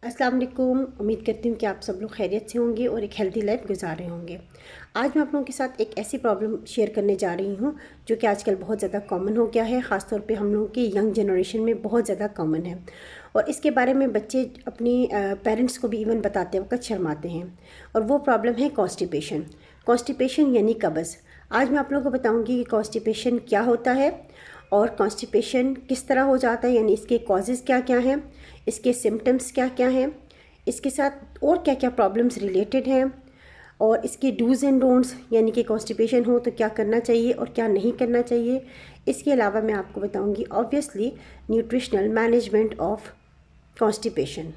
अस्सलाम वालेकुम। उम्मीद करती हूँ कि आप सब लोग खैरियत से होंगे और एक हेल्दी लाइफ गुजार रहे होंगे। आज मैं आप लोगों के साथ एक ऐसी प्रॉब्लम शेयर करने जा रही हूँ जो कि आजकल बहुत ज़्यादा कॉमन हो गया है, ख़ासतौर पे हम लोगों की यंग जनरेशन में बहुत ज़्यादा कॉमन है। और इसके बारे में बच्चे अपनी पेरेंट्स को भी इवन बताते वक्त शर्माते हैं। और वो प्रॉब्लम है कॉन्स्टिपेशन। कॉन्स्टिपेशन यानी कब्ज़। आज मैं आप लोगों को बताऊँगी कि कॉन्स्टिपेशन क्या होता है और कॉन्स्टिपेशन किस तरह हो जाता है, यानी इसके कॉजेज़ क्या क्या हैं, इसके सिम्टम्स क्या क्या हैं, इसके साथ और क्या क्या प्रॉब्लम्स रिलेटेड हैं, और इसके डूज़ एंड डोंट्स, यानी कि कॉन्स्टिपेशन हो तो क्या करना चाहिए और क्या नहीं करना चाहिए। इसके अलावा मैं आपको बताऊंगी obviously nutritional management of constipation.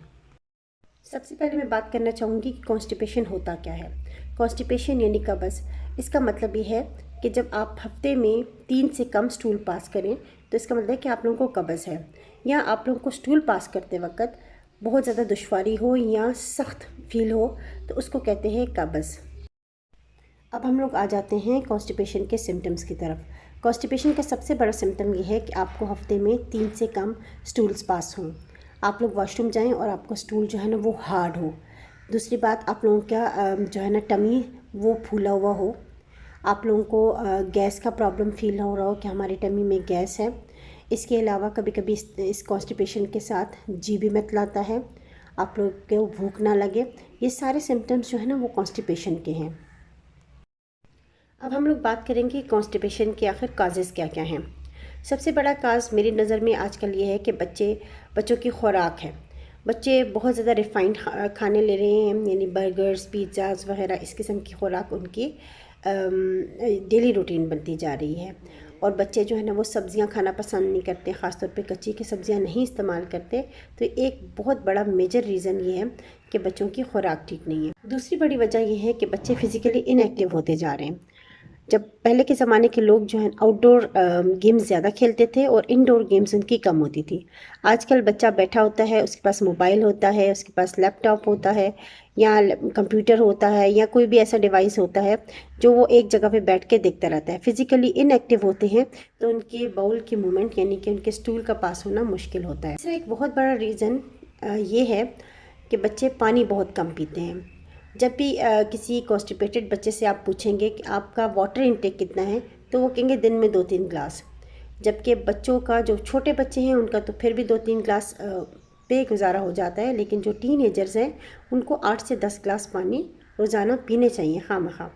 सबसे पहले मैं बात करना चाहूँगी कि कॉन्स्टिपेशन होता क्या है। कॉन्स्टिपेशन यानी कब्ज़, इसका मतलब ये है कि जब आप हफ्ते में 3 से कम स्टूल पास करें तो इसका मतलब है कि आप लोगों को कब्ज़ है, या आप लोगों को स्टूल पास करते वक्त बहुत ज़्यादा दुश्वारी हो या सख्त फील हो तो उसको कहते हैं कब्ज़। अब हम लोग आ जाते हैं कॉन्स्टिपेशन के सिम्टम्स की तरफ। कॉन्स्टिपेशन का सबसे बड़ा सिम्टम ये है कि आपको हफ्ते में 3 से कम स्टूल्स पास हों, आप लोग वॉशरूम जाएं और आपका स्टूल जो है ना वो हार्ड हो। दूसरी बात, आप लोगों का जो है ना टमी वो फूला हुआ हो। आप लोगों को गैस का प्रॉब्लम फील हो रहा हो कि हमारी टमी में गैस है। इसके अलावा कभी कभी इस कॉन्स्टिपेशन के साथ जी भी मितलाता है, आप लोग को भूख ना लगे। ये सारे सिम्टम्स जो है ना वो कॉन्स्टिपेशन के हैं। अब हम लोग बात करेंगे कॉन्स्टिपेशन के आखिर काजेज़ क्या क्या हैं। सबसे बड़ा काज मेरी नज़र में आजकल ये है कि बच्चों की खुराक है। बच्चे बहुत ज़्यादा रिफ़ाइंड खाने ले रहे हैं, यानी बर्गर्स, पिज़्ज़ाज़ वगैरह इस किस्म की खुराक उनकी डेली रूटीन बनती जा रही है। और बच्चे जो है ना वो सब्ज़ियाँ खाना पसंद नहीं करते, ख़ासतौर पे कच्ची की सब्ज़ियाँ नहीं इस्तेमाल करते। तो एक बहुत बड़ा मेजर रीज़न ये है कि बच्चों की खुराक ठीक नहीं है। दूसरी बड़ी वजह यह है कि बच्चे फ़िज़िकली इनएक्टिव होते जा रहे हैं। जब पहले के ज़माने के लोग जो हैं आउटडोर गेम्स ज़्यादा खेलते थे और इंडोर गेम्स उनकी कम होती थी। आजकल बच्चा बैठा होता है, उसके पास मोबाइल होता है, उसके पास लैपटॉप होता है या कंप्यूटर होता है या कोई भी ऐसा डिवाइस होता है जो वो एक जगह पे बैठ के देखता रहता है। फिज़िकली इनएक्टिव होते हैं तो उनके बाउल की मूवमेंट यानी कि उनके स्टूल का पास होना मुश्किल होता है। इसका एक बहुत बड़ा रीज़न ये है कि बच्चे पानी बहुत कम पीते हैं। जब भी किसी कॉन्स्टिपेटेड बच्चे से आप पूछेंगे कि आपका वाटर इनटेक कितना है तो वो कहेंगे दिन में 2-3 ग्लास। जबकि बच्चों का, जो छोटे बच्चे हैं उनका तो फिर भी 2-3 ग्लास पे गुजारा हो जाता है, लेकिन जो टीनेजर्स हैं उनको 8 से 10 ग्लास पानी रोज़ाना पीने चाहिए खामखा।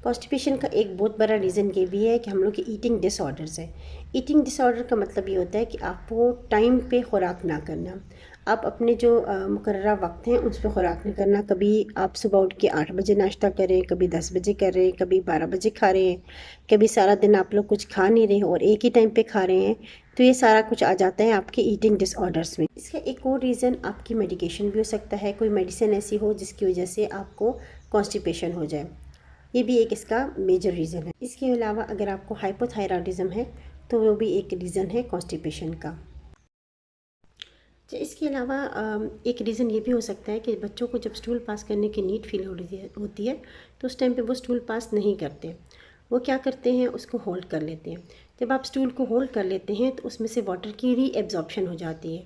कॉन्स्टिपेशन का एक बहुत बड़ा रीज़न ये भी है कि हम लोग के ईटिंग डिसऑर्डर्स है। ईटिंग डिसऑर्डर का मतलब ये होता है कि आपको टाइम पे खुराक ना करना। आप अपने जो मुकर्ररा वक्त हैं उस पर खुराक नहीं करना। कभी आप सुबह उठ के 8 बजे नाश्ता करें, कभी 10 बजे कर रहे हैं, कभी 12 बजे खा रहे हैं, कभी सारा दिन आप लोग कुछ खा नहीं रहे और एक ही टाइम पे खा रहे हैं। तो ये सारा कुछ आ जाता है आपके ईटिंग डिसऑर्डर्स में। इसका एक और रीज़न आपकी मेडिकेशन भी हो सकता है। कोई मेडिसिन ऐसी हो जिसकी वजह से आपको कॉन्स्टिपेशन हो जाए, ये भी एक इसका मेजर रीज़न है। इसके अलावा अगर आपको हाइपोथायराइडिज्म है तो वो भी एक रीज़न है कॉन्स्टिपेशन का। तो इसके अलावा एक रीज़न ये भी हो सकता है कि बच्चों को जब स्टूल पास करने की नीड फील होती है तो उस टाइम पे वो स्टूल पास नहीं करते। वो क्या करते हैं, उसको होल्ड कर लेते हैं। जब आप स्टूल को होल्ड कर लेते हैं तो उसमें से वाटर की री एब्जॉर्प्शन हो जाती है,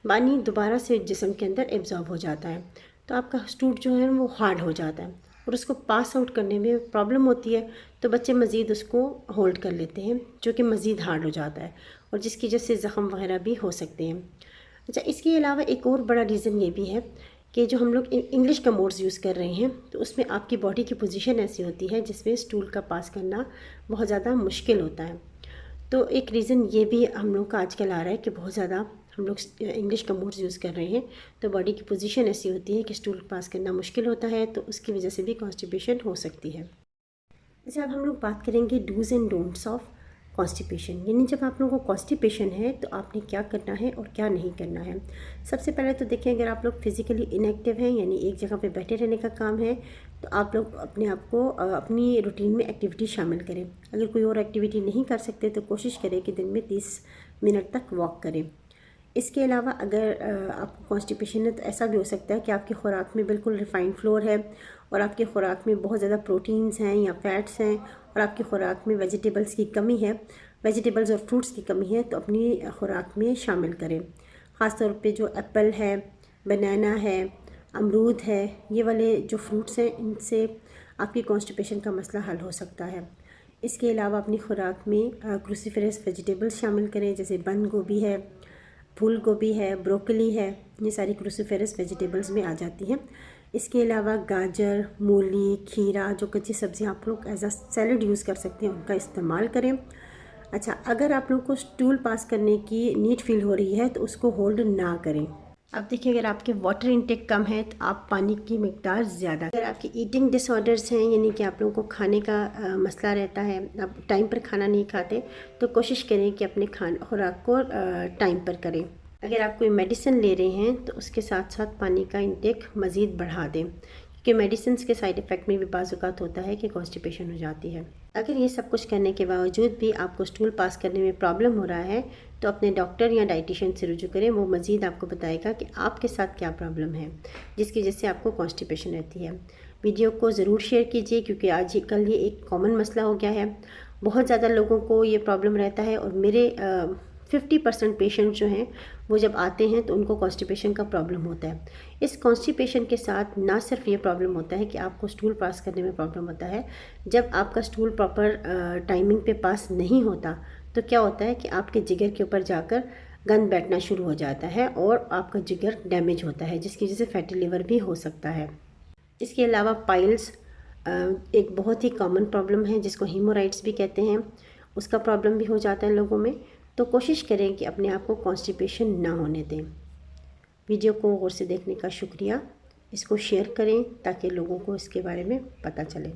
पानी दोबारा से जिस्म के अंदर एब्जॉर्ब हो जाता है। तो आपका स्टूल जो है वो हार्ड हो जाता है और उसको पास आउट करने में प्रॉब्लम होती है। तो बच्चे मज़ीद उसको होल्ड कर लेते हैं जो कि मज़ीद हार्ड हो जाता है और जिसकी वजह से ज़ख़म वगैरह भी हो सकते हैं। अच्छा, इसके अलावा एक और बड़ा रीज़न ये भी है कि जो हम लोग इंग्लिश का मोड्स यूज़ कर रहे हैं तो उसमें आपकी बॉडी की पोजीशन ऐसी होती है जिसमें स्टूल का पास करना बहुत ज़्यादा मुश्किल होता है। तो एक रीज़न ये भी हम लोग का आजकल आ रहा है कि बहुत ज़्यादा हम लोग इंग्लिश का मोड्स यूज़ कर रहे हैं तो बॉडी की पोजीशन ऐसी होती है कि स्टूल पास करना मुश्किल होता है, तो उसकी वजह से भी कॉन्स्टिपेशन हो सकती है। अच्छा, अब हम लोग बात करेंगे dos and don'ts of constipation, यानी जब आप लोगों को कॉन्स्टिपेशन है तो आपने क्या करना है और क्या नहीं करना है। सबसे पहले तो देखें, अगर आप लोग फिज़िकली इनएक्टिव हैं यानी एक जगह पे बैठे रहने का काम है तो आप लोग अपने आप को अपनी रूटीन में एक्टिविटी शामिल करें। अगर कोई और एक्टिविटी नहीं कर सकते तो कोशिश करें कि दिन में 30 मिनट तक वॉक करें। इसके अलावा अगर आपको कॉन्स्टिपेशन है तो ऐसा भी हो सकता है कि आपकी खुराक में बिल्कुल रिफ़ाइंड फ्लोर है और आपकी खुराक में बहुत ज़्यादा प्रोटीन्स हैं या फैट्स हैं और आपकी खुराक में वेजिटेबल्स की कमी है, वेजिटेबल्स और फ्रूट्स की कमी है, तो अपनी खुराक में शामिल करें। ख़ास तौर पे जो एप्पल है, बनाना है, अमरूद है, ये वाले जो फ्रूट्स हैं इनसे आपकी कॉन्स्टिपेशन का मसला हल हो सकता है। इसके अलावा अपनी खुराक में क्रूसीफेरस वेजिटेबल्स शामिल करें, जैसे बंद गोभी है, फूल गोभी है, ब्रोकली है, ये सारी क्रूसीफेरस वेजिटेबल्स में आ जाती हैं। इसके अलावा गाजर, मूली, खीरा, जो कच्ची सब्जियां आप लोग एज अ सैलड यूज़ कर सकते हैं, उनका इस्तेमाल करें। अच्छा, अगर आप लोग को स्टूल पास करने की नीड फील हो रही है तो उसको होल्ड ना करें। अब देखिए, अगर आपके वाटर इंटेक कम है तो आप पानी की मिकदार ज़्यादा। अगर आपकी ईटिंग डिसऑर्डर्स हैं, यानी कि आप लोगों को खाने का मसला रहता है, आप टाइम पर खाना नहीं खाते, तो कोशिश करें कि अपने खुराक को टाइम पर करें। अगर आप कोई मेडिसिन ले रहे हैं तो उसके साथ साथ पानी का इंटेक मज़ीद बढ़ा दें, क्योंकि मेडिसिन के साइड इफ़ेक्ट में भी बाज़ औक़ात होता है कि कॉन्स्टिपेशन हो जाती है। अगर ये सब कुछ करने के बावजूद भी आपको स्टूल पास करने में प्रॉब्लम हो रहा है तो अपने डॉक्टर या डाइटिशियन से रुजू करें। वो मज़ीद आपको बताएगा कि आपके साथ क्या प्रॉब्लम है जिसकी वजह से आपको कॉन्स्टिपेशन रहती है। वीडियो को ज़रूर शेयर कीजिए, क्योंकि आजकल ये एक कॉमन मसला हो गया है। बहुत ज़्यादा लोगों को ये प्रॉब्लम रहता है और मेरे 50% पेशेंट जो हैं वो जब आते हैं तो उनको कॉन्स्टिपेशन का प्रॉब्लम होता है। इस कॉन्स्टिपेशन के साथ ना सिर्फ ये प्रॉब्लम होता है कि आपको स्टूल पास करने में प्रॉब्लम होता है, जब आपका स्टूल प्रॉपर टाइमिंग पे पास नहीं होता तो क्या होता है कि आपके जिगर के ऊपर जाकर गंद बैठना शुरू हो जाता है और आपका जिगर डैमेज होता है, जिसकी वजह से फैटी लिवर भी हो सकता है। इसके अलावा पाइल्स एक बहुत ही कॉमन प्रॉब्लम है जिसको हीमोराइड्स भी कहते हैं, उसका प्रॉब्लम भी हो जाता है लोगों में। तो कोशिश करें कि अपने आप को कॉन्स्टिपेशन ना होने दें। वीडियो को गौर से देखने का शुक्रिया। इसको शेयर करें ताकि लोगों को इसके बारे में पता चले।